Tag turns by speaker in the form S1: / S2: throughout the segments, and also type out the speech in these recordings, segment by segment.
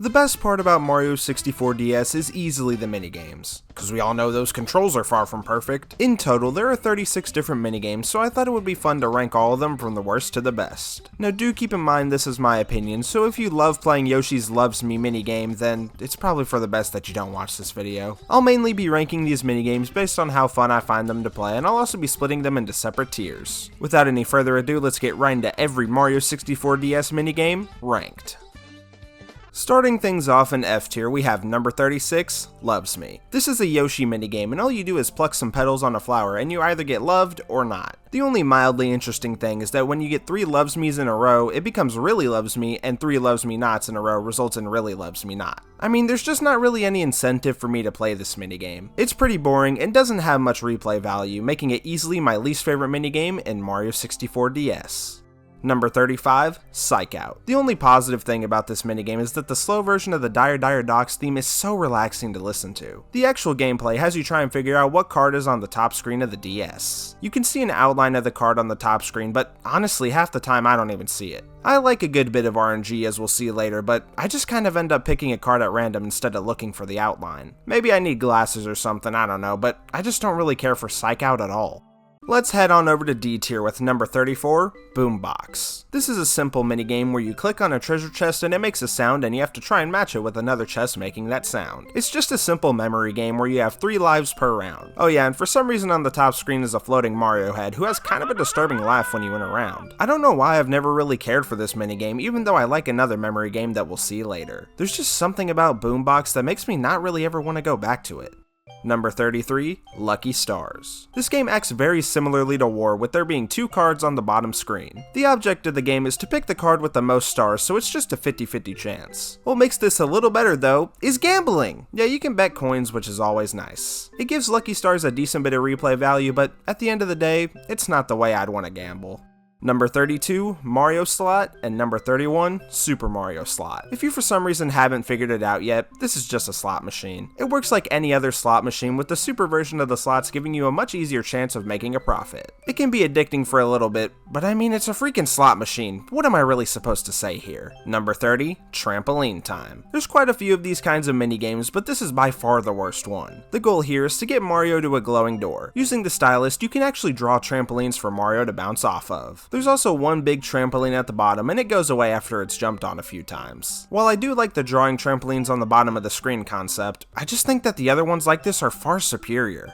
S1: The best part about Mario 64 DS is easily the minigames, because we all know those controls are far from perfect. In total, there are 36 different minigames, so I thought it would be fun to rank all of them from the worst to the best. Now do keep in mind this is my opinion, so if you love playing Yoshi's Loves Me minigame, then it's probably for the best that you don't watch this video. I'll mainly be ranking these minigames based on how fun I find them to play, and I'll also be splitting them into separate tiers. Without any further ado, let's get right into every Mario 64 DS minigame ranked. Starting things off in F tier, we have number 36, Loves Me. This is a Yoshi minigame, and all you do is pluck some petals on a flower, and you either get loved or not. The only mildly interesting thing is that when you get 3 Loves Me's in a row, it becomes Really Loves Me, and 3 Loves Me Nots in a row results in Really Loves Me Not. I mean, there's just not really any incentive for me to play this minigame. It's pretty boring and doesn't have much replay value, making it easily my least favorite minigame in Mario 64 DS. Number 35, Psych Out. The only positive thing about this minigame is that the slow version of the Dire Dire Docks theme is so relaxing to listen to. The actual gameplay has you try and figure out what card is on the top screen of the DS. You can see an outline of the card on the top screen, but honestly half the time I don't even see it. I like a good bit of RNG as we'll see later, but I just kind of end up picking a card at random instead of looking for the outline. Maybe I need glasses or something, I don't know, but I just don't really care for Psych Out at all. Let's head on over to D tier with number 34, Boombox. This is a simple minigame where you click on a treasure chest and it makes a sound and you have to try and match it with another chest making that sound. It's just a simple memory game where you have 3 lives per round. Oh yeah, and for some reason on the top screen is a floating Mario head who has kind of a disturbing laugh when you went around. I don't know why I've never really cared for this minigame, even though I like another memory game that we'll see later. There's just something about Boombox that makes me not really ever want to go back to it. Number 33, Lucky Stars. This game acts very similarly to War, with there being 2 cards on the bottom screen. The object of the game is to pick the card with the most stars, so it's just a 50-50 chance. What makes this a little better though, is gambling! Yeah, you can bet coins, which is always nice. It gives Lucky Stars a decent bit of replay value, but at the end of the day, it's not the way I'd want to gamble. Number 32, Mario Slot, and number 31, Super Mario Slot. If you for some reason haven't figured it out yet, this is just a slot machine. It works like any other slot machine, with the super version of the slots giving you a much easier chance of making a profit. It can be addicting for a little bit, but I mean, it's a freaking slot machine. What am I really supposed to say here? Number 30, Trampoline Time. There's quite a few of these kinds of minigames, but this is by far the worst one. The goal here is to get Mario to a glowing door. Using the stylus, you can actually draw trampolines for Mario to bounce off of. There's also one big trampoline at the bottom, and it goes away after it's jumped on a few times. While I do like the drawing trampolines on the bottom of the screen concept, I just think that the other ones like this are far superior.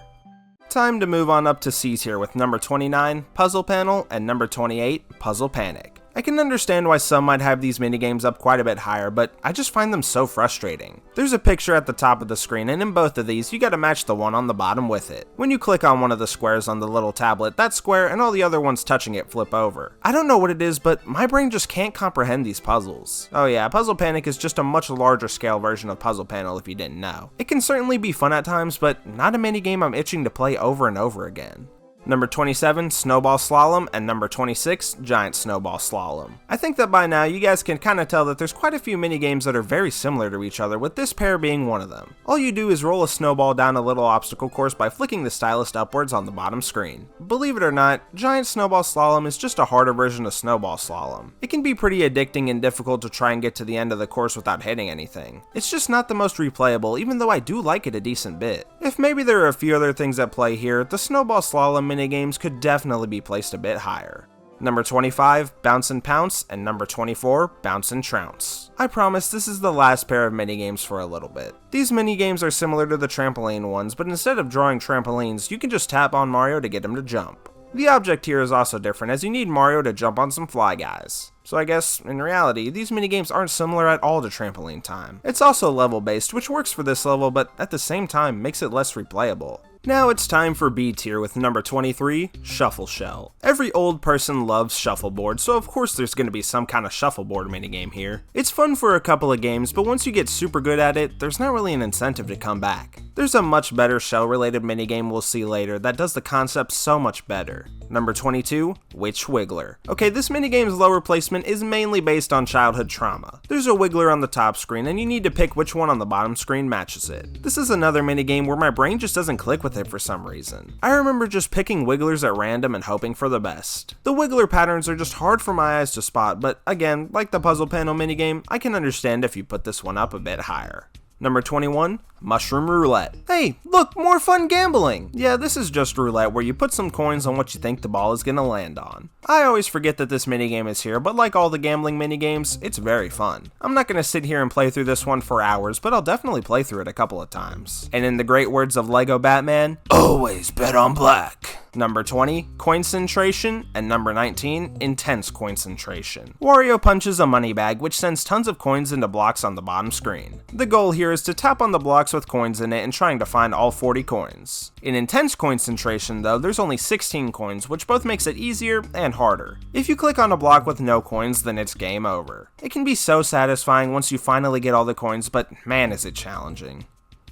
S1: Time to move on up to C tier with number 29, Puzzle Panel, and number 28, Puzzle Panic. I can understand why some might have these minigames up quite a bit higher, but I just find them so frustrating. There's a picture at the top of the screen, and in both of these, you gotta match the one on the bottom with it. When you click on one of the squares on the little tablet, that square and all the other ones touching it flip over. I don't know what it is, but my brain just can't comprehend these puzzles. Oh yeah, Puzzle Panic is just a much larger scale version of Puzzle Panel if you didn't know. It can certainly be fun at times, but not a minigame I'm itching to play over and over again. Number 27, Snowball Slalom, and number 26, Giant Snowball Slalom. I think that by now you guys can kind of tell that there's quite a few minigames that are very similar to each other, with this pair being one of them. All you do is roll a snowball down a little obstacle course by flicking the stylus upwards on the bottom screen. Believe it or not, Giant Snowball Slalom is just a harder version of Snowball Slalom. It can be pretty addicting and difficult to try and get to the end of the course without hitting anything. It's just not the most replayable, even though I do like it a decent bit. If maybe there are a few other things at play here, the Snowball Slalom minigames could definitely be placed a bit higher. Number 25, Bounce and Pounce, and number 24, Bounce and Trounce. I promise this is the last pair of minigames for a little bit. These minigames are similar to the trampoline ones, but instead of drawing trampolines, you can just tap on Mario to get him to jump. The object here is also different, as you need Mario to jump on some fly guys. So I guess, in reality, these minigames aren't similar at all to Trampoline Time. It's also level based, which works for this level, but at the same time makes it less replayable. Now it's time for B tier with number 23, Shuffle Shell. Every old person loves shuffleboard, so of course there's going to be some kind of shuffleboard minigame here. It's fun for a couple of games, but once you get super good at it, there's not really an incentive to come back. There's a much better shell-related minigame we'll see later that does the concept so much better. Number 22, Witch Wiggler. Okay, this minigame's lower placement is mainly based on childhood trauma. There's a wiggler on the top screen, and you need to pick which one on the bottom screen matches it. This is another minigame where my brain just doesn't click with with it for some reason. I remember just picking wigglers at random and hoping for the best. The wiggler patterns are just hard for my eyes to spot, but again, like the puzzle panel minigame, I can understand if you put this one up a bit higher. Number 21, Mushroom Roulette. Hey, look, more fun gambling! Yeah, this is just roulette where you put some coins on what you think the ball is gonna land on. I always forget that this minigame is here, but like all the gambling minigames, it's very fun. I'm not gonna sit here and play through this one for hours, but I'll definitely play through it a couple of times. And in the great words of Lego Batman, always bet on black. Number 20, Coincentration, and number 19, Intense Coincentration. Wario punches a money bag which sends tons of coins into blocks on the bottom screen. The goal here is to tap on the blocks with coins in it and trying to find all 40 coins. In Intense Coincentration though, there's only 16 coins, which both makes it easier and harder. If you click on a block with no coins, then it's game over. It can be so satisfying once you finally get all the coins, but man is it challenging.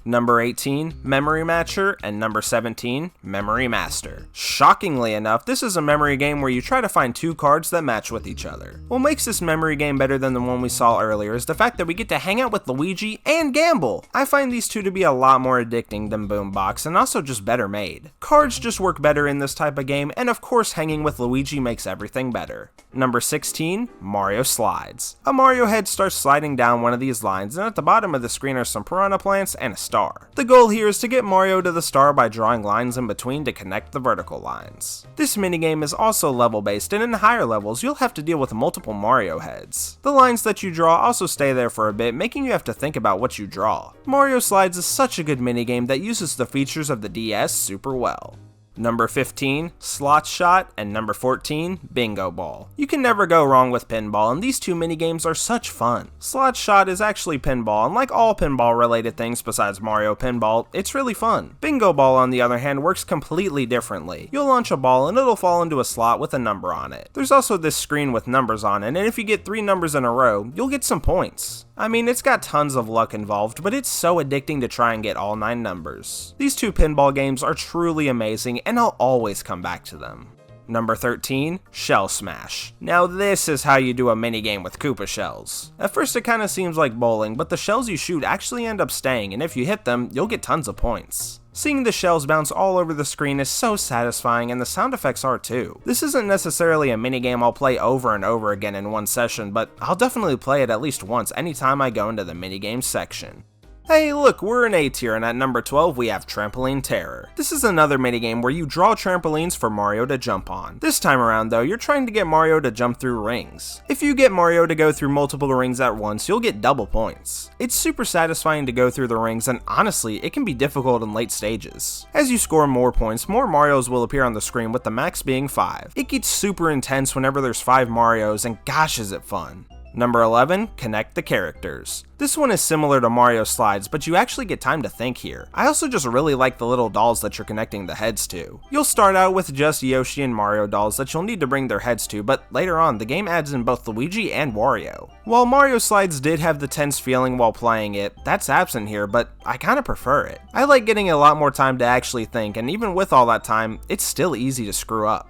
S1: Number 18, Memory Matcher, and number 17, Memory Master. Shockingly enough, this is a memory game where you try to find two cards that match with each other. What makes this memory game better than the one we saw earlier is the fact that we get to hang out with Luigi and gamble. I find these two to be a lot more addicting than Boombox, and also just better made. Cards just work better in this type of game, and of course hanging with Luigi makes everything better. Number 16, Mario Slides. A Mario head starts sliding down one of these lines, and at the bottom of the screen are some piranha plants and a star. The goal here is to get Mario to the star by drawing lines in between to connect the vertical lines. This minigame is also level based, and in higher levels you'll have to deal with multiple Mario heads. The lines that you draw also stay there for a bit, making you have to think about what you draw. Mario Slides is such a good minigame that uses the features of the DS super well. Number 15, Slot Shot, and number 14, Bingo Ball. You can never go wrong with pinball, and these two minigames are such fun. Slot Shot is actually pinball, and like all pinball related things besides Mario Pinball, it's really fun. Bingo Ball, on the other hand, works completely differently. You'll launch a ball and it'll fall into a slot with a number on it. There's also this screen with numbers on it, and if you get 3 numbers in a row, you'll get some points. I mean, it's got tons of luck involved, but it's so addicting to try and get all 9 numbers. These two pinball games are truly amazing, and I'll always come back to them. Number 13, Shell Smash. Now this is how you do a minigame with Koopa shells. At first it kinda seems like bowling, but the shells you shoot actually end up staying, and if you hit them, you'll get tons of points. Seeing the shells bounce all over the screen is so satisfying, and the sound effects are too. This isn't necessarily a minigame I'll play over and over again in one session, but I'll definitely play it at least once anytime I go into the minigames section. Hey look, we're in A tier, and at number 12 we have Trampoline Terror. This is another minigame where you draw trampolines for Mario to jump on. This time around though, you're trying to get Mario to jump through rings. If you get Mario to go through multiple rings at once, you'll get double points. It's super satisfying to go through the rings, and honestly, it can be difficult in late stages. As you score more points, more Marios will appear on the screen, with the max being 5. It gets super intense whenever there's 5 Marios, and gosh is it fun. Number 11, Connect the Characters. This one is similar to Mario Slides, but you actually get time to think here. I also just really like the little dolls that you're connecting the heads to. You'll start out with just Yoshi and Mario dolls that you'll need to bring their heads to, but later on, the game adds in both Luigi and Wario. While Mario Slides did have the tense feeling while playing it, that's absent here, but I kinda prefer it. I like getting a lot more time to actually think, and even with all that time, it's still easy to screw up.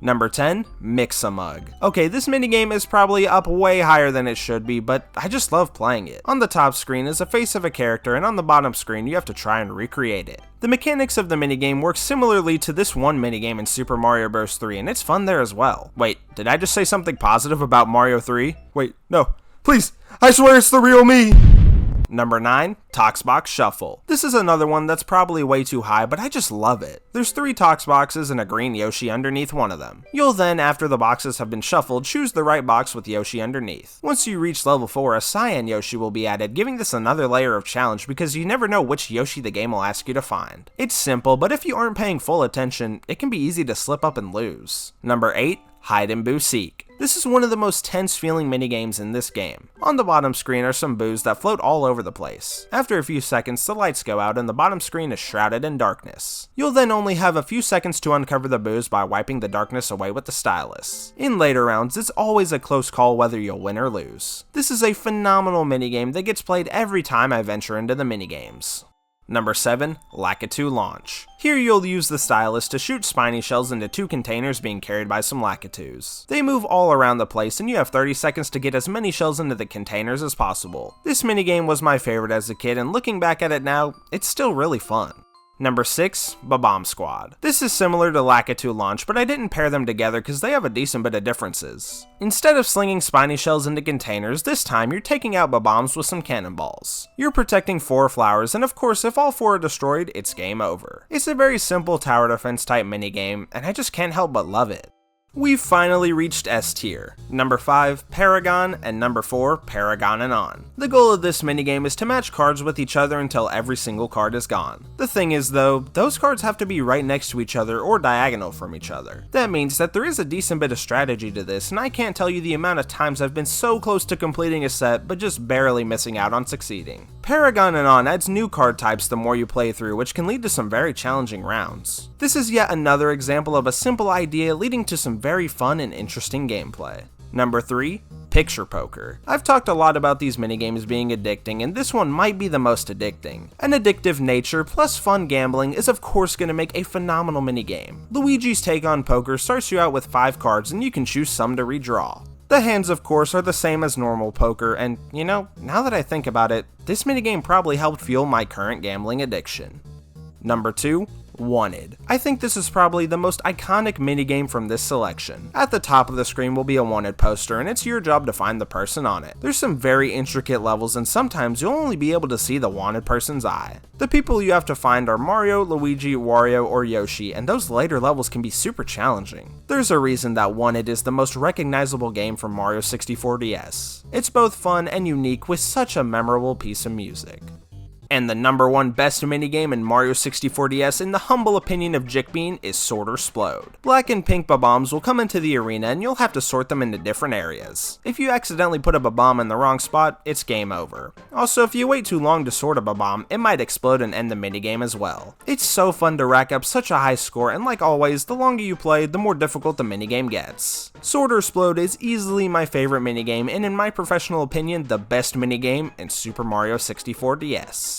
S1: Number 10, Mix-a-Mug. Okay, this minigame is probably up way higher than it should be, but I just love playing it. On the top screen is a face of a character, and on the bottom screen you have to try and recreate it. The mechanics of the minigame work similarly to this one minigame in Super Mario Bros. 3, and it's fun there as well. Wait, did I just say something positive about Mario 3? Wait, no. Please, I swear it's the real me! Number 9, Toxbox Shuffle. This is another one that's probably way too high, but I just love it. There's 3 Tox boxes and a green Yoshi underneath one of them. You'll then, after the boxes have been shuffled, choose the right box with Yoshi underneath. Once you reach level 4, a Cyan Yoshi will be added, giving this another layer of challenge because you never know which Yoshi the game will ask you to find. It's simple, but if you aren't paying full attention, it can be easy to slip up and lose. Number 8, Hide and Boo Seek. This is one of the most tense feeling minigames in this game. On the bottom screen are some boos that float all over the place. After a few seconds, the lights go out and the bottom screen is shrouded in darkness. You'll then only have a few seconds to uncover the boos by wiping the darkness away with the stylus. In later rounds, it's always a close call whether you'll win or lose. This is a phenomenal minigame that gets played every time I venture into the minigames. Number 7, Lakitu Launch. Here you'll use the stylus to shoot spiny shells into 2 containers being carried by some Lakitus. They move all around the place and you have 30 seconds to get as many shells into the containers as possible. This minigame was my favorite as a kid, and looking back at it now, it's still really fun. Number 6, Bomb Squad. This is similar to Lakitu Launch, but I didn't pair them together because they have a decent bit of differences. Instead of slinging spiny shells into containers, this time you're taking out bombs with some cannonballs. You're protecting 4 flowers, and of course if all 4 are destroyed, it's game over. It's a very simple tower defense type minigame, and I just can't help but love it. We've finally reached S tier. Number 5, Paragon, and number 4, Paragon and On. The goal of this minigame is to match cards with each other until every single card is gone. The thing is though, those cards have to be right next to each other or diagonal from each other. That means that there is a decent bit of strategy to this, and I can't tell you the amount of times I've been so close to completing a set but just barely missing out on succeeding. Paragon and On adds new card types the more you play through, which can lead to some very challenging rounds. This is yet another example of a simple idea leading to some very fun and interesting gameplay. Number 3, Picture Poker. I've talked a lot about these minigames being addicting, and this one might be the most addicting. An addictive nature plus fun gambling is of course going to make a phenomenal minigame. Luigi's take on poker starts you out with 5 cards and you can choose some to redraw. The hands of course are the same as normal poker, and you know, now that I think about it, this minigame probably helped fuel my current gambling addiction. Number 2, Wanted. I think this is probably the most iconic minigame from this selection. At the top of the screen will be a wanted poster, and it's your job to find the person on it. There's some very intricate levels, and sometimes you'll only be able to see the wanted person's eye. The people you have to find are Mario, Luigi, Wario, or Yoshi, and those later levels can be super challenging. There's a reason that Wanted is the most recognizable game from Mario 64 DS. It's both fun and unique with such a memorable piece of music. And the number 1 best minigame in Mario 64 DS in the humble opinion of Jickbean is Sort or Splode. Black and pink bombs will come into the arena and you'll have to sort them into different areas. If you accidentally put a bomb in the wrong spot, it's game over. Also, if you wait too long to sort a bomb, it might explode and end the minigame as well. It's so fun to rack up such a high score, and like always, the longer you play, the more difficult the minigame gets. Sort or Splode is easily my favorite minigame, and in my professional opinion, the best minigame in Super Mario 64 DS.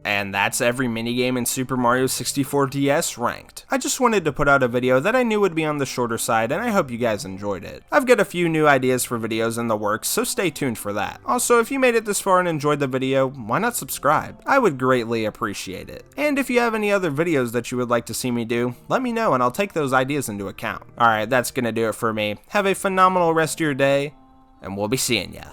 S1: And that's every minigame in Super Mario 64 DS ranked. I just wanted to put out a video that I knew would be on the shorter side, and I hope you guys enjoyed it. I've got a few new ideas for videos in the works, so stay tuned for that. Also, if you made it this far and enjoyed the video, why not subscribe? I would greatly appreciate it. And if you have any other videos that you would like to see me do, let me know and I'll take those ideas into account. Alright, that's gonna do it for me. Have a phenomenal rest of your day, and we'll be seeing ya.